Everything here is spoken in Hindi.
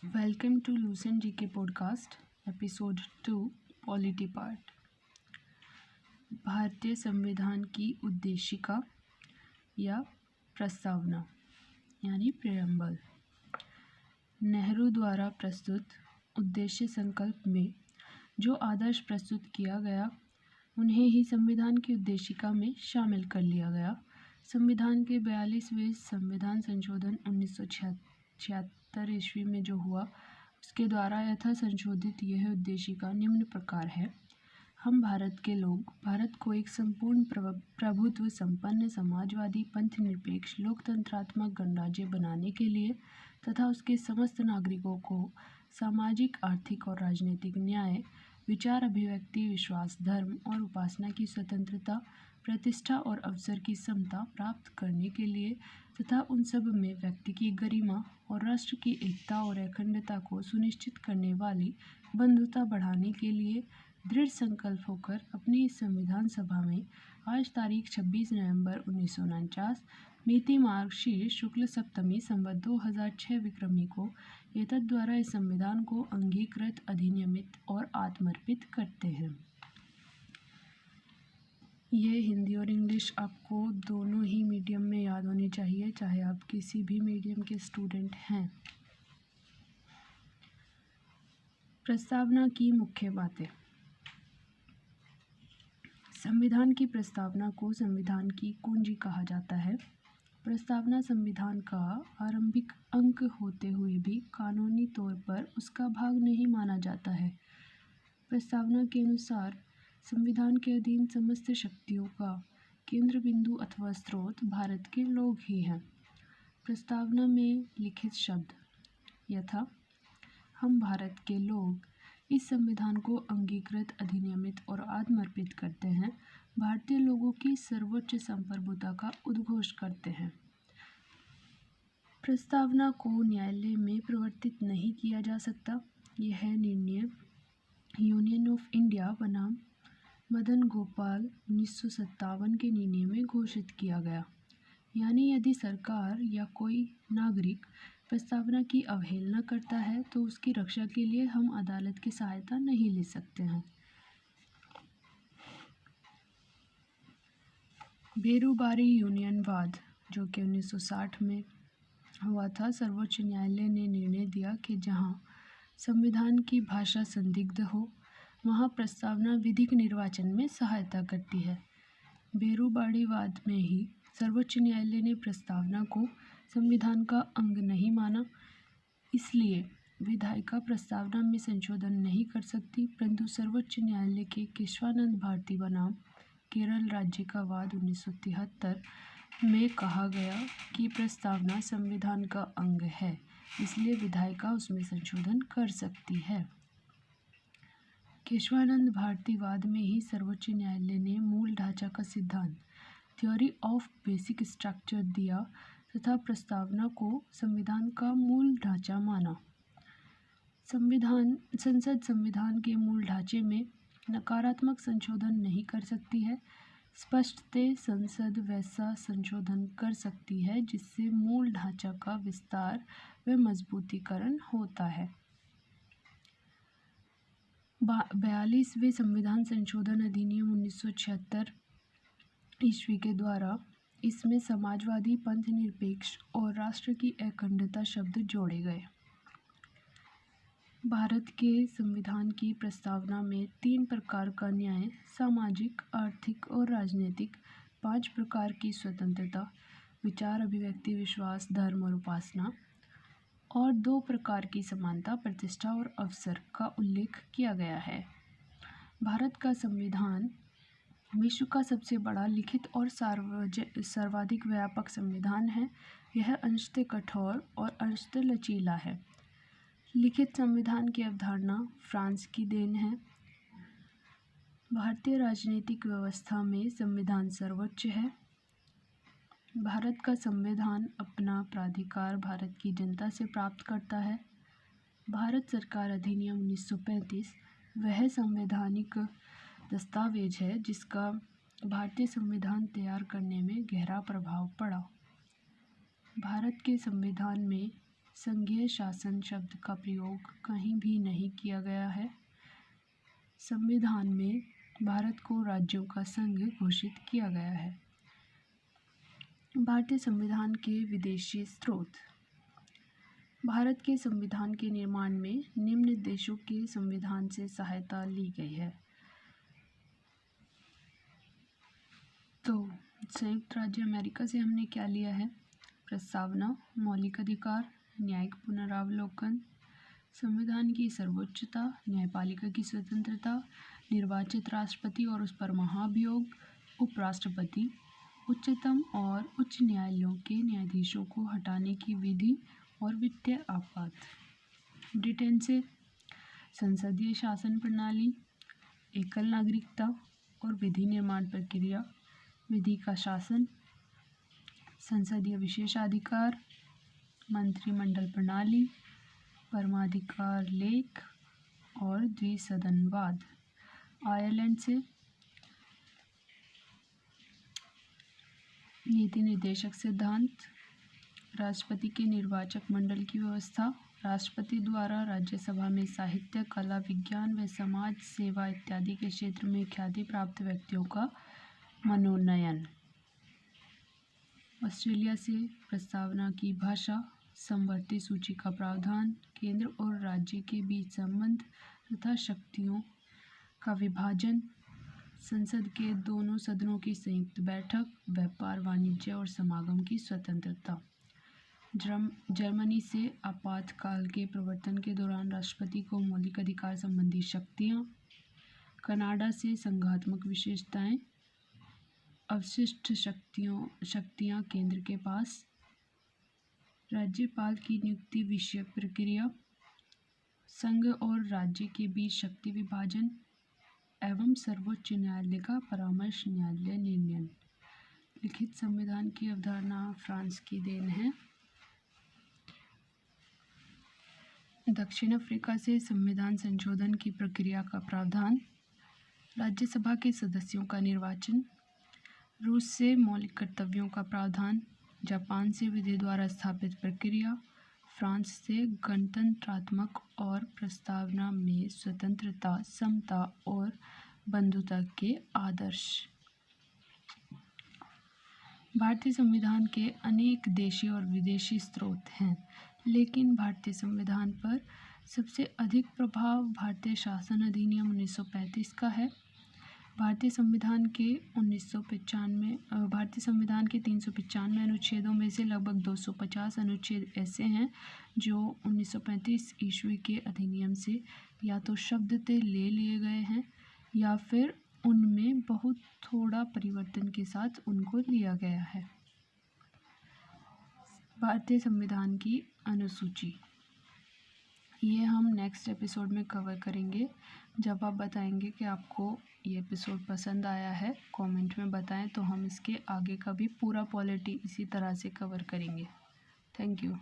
Welcome to Lucent GK podcast episode 2 polity part. भारतीय संविधान की उद्देशिका या प्रस्तावना यानी प्रेम्बल। नेहरू द्वारा प्रस्तुत उद्देश्य संकल्प में जो आदर्श प्रस्तुत किया गया उन्हें ही संविधान की उद्देशिका में शामिल कर लिया गया। संविधान के 42वें संविधान संशोधन 1976 ईस्वी में जो हुआ उसके द्वारा यथा संशोधित यह उद्देशिका निम्न प्रकार है। हम भारत के लोग भारत को एक संपूर्ण प्रभुत्व संपन्न समाजवादी पंथनिरपेक्ष लोकतंत्रात्मक गणराज्य बनाने के लिए तथा उसके समस्त नागरिकों को सामाजिक आर्थिक और राजनीतिक न्याय विचार अभिव्यक्ति विश्वास धर्म और उपासना की स्वतंत्रता प्रतिष्ठा और अवसर की समता प्राप्त करने के लिए तथा उन सब में व्यक्ति की गरिमा और राष्ट्र की एकता और अखंडता को सुनिश्चित करने वाली बंधुता बढ़ाने के लिए दृढ़ संकल्प होकर अपनी इस संविधान सभा में आज तारीख 26 नवंबर 1949 मिति मार्गशीर्ष शुक्ल सप्तमी संवत 2006 विक्रमी को एतद् द्वारा इस संविधान को अंगीकृत अधिनियमित और आत्मर्पित करते हैं। ये हिंदी और इंग्लिश आपको दोनों ही मीडियम में याद होनी चाहिए, चाहे आप किसी भी मीडियम के स्टूडेंट हैं। प्रस्तावना की मुख्य बातें। संविधान की प्रस्तावना को संविधान की कुंजी कहा जाता है। प्रस्तावना संविधान का आरंभिक अंक होते हुए भी कानूनी तौर पर उसका भाग नहीं माना जाता है। प्रस्तावना के अनुसार संविधान के अधीन समस्त शक्तियों का केंद्र बिंदु अथवा स्रोत भारत के लोग ही हैं। प्रस्तावना में लिखित शब्द यथा हम भारत के लोग इस संविधान को अंगीकृत अधिनियमित और आत्मर्पित करते हैं, भारतीय लोगों की सर्वोच्च संप्रभुता का उद्घोष करते हैं। प्रस्तावना को न्यायालय में प्रवर्तित नहीं किया जा सकता। यह निर्णय यूनियन ऑफ इंडिया बनाम मदन गोपाल 1957 के निर्णय में घोषित किया गया। यानी यदि सरकार या कोई नागरिक प्रस्तावना की अवहेलना करता है तो उसकी रक्षा के लिए हम अदालत की सहायता नहीं ले सकते हैं। बेरुबारी यूनियनवाद जो कि 1960 में हुआ था, सर्वोच्च न्यायालय ने निर्णय दिया कि जहां संविधान की भाषा संदिग्ध हो वहाँ प्रस्तावना विधिक निर्वाचन में सहायता करती है। बेरुबाड़ीवाद में ही सर्वोच्च न्यायालय ने प्रस्तावना को संविधान का अंग नहीं माना, इसलिए विधायिका प्रस्तावना में संशोधन नहीं कर सकती, परंतु सर्वोच्च न्यायालय के केशवानंद भारती बनाम केरल राज्य का वाद 1973 में कहा गया कि प्रस्तावना संविधान का अंग है, इसलिए विधायिका उसमें संशोधन कर सकती है। केशवानंद भारती वाद में ही सर्वोच्च न्यायालय ने मूल ढांचा का सिद्धांत थ्योरी ऑफ बेसिक स्ट्रक्चर दिया तथा प्रस्तावना को संविधान का मूल ढांचा माना। संसद संविधान के मूल ढांचे में नकारात्मक संशोधन नहीं कर सकती है। स्पष्टतः संसद वैसा संशोधन कर सकती है जिससे मूल ढांचा का विस्तार व मजबूतीकरण होता है। 42वें संविधान संशोधन अधिनियम 1976 ईस्वी के द्वारा इसमें समाजवादी पंथनिरपेक्ष और राष्ट्र की अखंडता शब्द जोड़े गए। भारत के संविधान की प्रस्तावना में 3 प्रकार का न्याय सामाजिक आर्थिक और राजनीतिक, 5 प्रकार की स्वतंत्रता विचार अभिव्यक्ति विश्वास धर्म और उपासना और 2 प्रकार की समानता प्रतिष्ठा और अवसर का उल्लेख किया गया है। भारत का संविधान विश्व का सबसे बड़ा लिखित और सर्वाधिक व्यापक संविधान है। यह अंशतः कठोर और अंशतः लचीला है। लिखित संविधान की अवधारणा फ्रांस की देन है। भारतीय राजनीतिक व्यवस्था में संविधान सर्वोच्च है। भारत का संविधान अपना प्राधिकार भारत की जनता से प्राप्त करता है। भारत सरकार अधिनियम 1935 वह संवैधानिक दस्तावेज है जिसका भारतीय संविधान तैयार करने में गहरा प्रभाव पड़ा। भारत के संविधान में संघीय शासन शब्द का प्रयोग कहीं भी नहीं किया गया है। संविधान में भारत को राज्यों का संघ घोषित किया गया है। भारतीय संविधान के विदेशी स्रोत। भारत के संविधान के निर्माण में निम्न देशों के संविधान से सहायता ली गई है। तो संयुक्त राज्य अमेरिका से हमने क्या लिया है? प्रस्तावना, मौलिक अधिकार, न्यायिक पुनरावलोकन, संविधान की सर्वोच्चता, न्यायपालिका की स्वतंत्रता, निर्वाचित राष्ट्रपति और उस पर महाभियोग, उपराष्ट्रपति, उच्चतम और उच्च न्यायालयों के न्यायाधीशों को हटाने की विधि और वित्तीय आपात। ब्रिटेन से संसदीय शासन प्रणाली, एकल नागरिकता और विधि निर्माण प्रक्रिया, विधि का शासन, संसदीय विशेषाधिकार, मंत्रिमंडल प्रणाली, परमाधिकार लेख और द्विसदनवाद। आयरलैंड से नीति निर्देशक सिद्धांत, राष्ट्रपति के निर्वाचक मंडल की व्यवस्था, राष्ट्रपति द्वारा राज्यसभा में साहित्य, कला, विज्ञान व समाज सेवा इत्यादि के क्षेत्र में ख्याति प्राप्त व्यक्तियों का मनोनयन। ऑस्ट्रेलिया से प्रस्तावना की भाषा, समवर्ती सूची का प्रावधान, केंद्र और राज्य के बीच संबंध तथा शक्तियों का विभाजन, संसद के दोनों सदनों की संयुक्त बैठक, व्यापार, वाणिज्य और समागम की स्वतंत्रता। जर्मनी से आपातकाल के प्रवर्तन के दौरान राष्ट्रपति को मौलिक अधिकार संबंधी शक्तियाँ। कनाडा से संघात्मक विशेषताएं, अवशिष्ट शक्तियाँ केंद्र के पास, राज्यपाल की नियुक्ति विषय प्रक्रिया, संघ और राज्य के बीच शक्ति विभाजन एवं सर्वोच्च न्यायालय का परामर्श न्यायालय निर्णय। लिखित संविधान की अवधारणा फ्रांस की देन है। दक्षिण अफ्रीका से संविधान संशोधन की प्रक्रिया का प्रावधान, राज्यसभा के सदस्यों का निर्वाचन, रूस से मौलिक कर्तव्यों का प्रावधान, जापान से विधि द्वारा स्थापित प्रक्रिया, फ्रांस से गणतंत्रात्मक और प्रस्तावना में स्वतंत्रता, समता और बंधुता के आदर्श। भारतीय संविधान के अनेक देशी और विदेशी स्रोत हैं, लेकिन भारतीय संविधान पर सबसे अधिक प्रभाव भारतीय शासन अधिनियम 1935 का है। भारतीय संविधान के 395 अनुच्छेदों में से लगभग 250 अनुच्छेद ऐसे हैं जो 1935 ईस्वी के अधिनियम से या तो शब्दतः ले लिए गए हैं या फिर उनमें बहुत थोड़ा परिवर्तन के साथ उनको लिया गया है। भारतीय संविधान की अनुसूची ये हम नेक्स्ट एपिसोड में कवर करेंगे। जब आप बताएंगे कि आपको ये एपिसोड पसंद आया है, कमेंट में बताएं, तो हम इसके आगे का भी पूरा पॉलिटी इसी तरह से कवर करेंगे। Thank you.